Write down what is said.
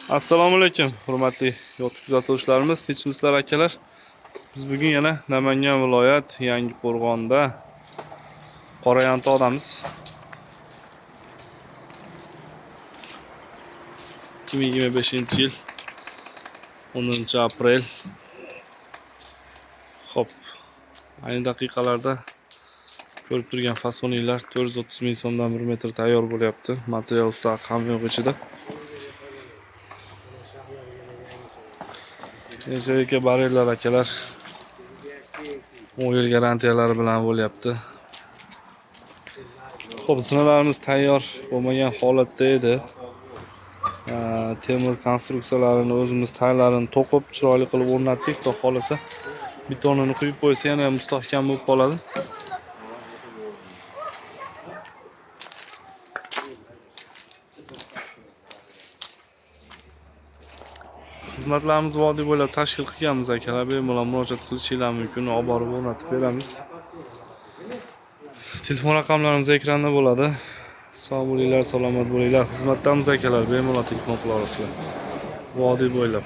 Assalomu alaykum, hurmatli yo'tib kuzatuvchilarimiz, tinchmisizlar akalar. Biz bugun yana Namangan viloyat Yangiqo'rg'onda Qorayantog'damiz. 2025-yil 10-aprel. Xo'p, ayni daqiqalarda ko'rib turgan fasoniylar 430 ming so'mdan 1 metr tayyor bo'lyapti. Material ustaq ham yo'q ichida. Nechagacha barellar akalar 10 yil garantiyalari bilan bo'lyapti. Xo'p, zinalarimiz tayyor bo'lmagan holatda edi. Temir konstruksiyalarini o'zimiz taylarini to'qib chiroyli qilib o'rnatdik. Xudo xolasa betonini quyib qo'ysa yana mustahkam bo'lib qoladi. Xizmatlarimiz vodiy bo'ylab tashkil qilganmiz akalar. Bemalol murojaat qilishingiz mumkin, olib borib o'rnatib beramiz. Telefon raqamlarimiz ekranda bo'ladi. Sog' bo'linglar, salomat bo'linglar. Xizmatdamiz akalar, bemalol telefon qila olasizlar. Vodiy bo'ylab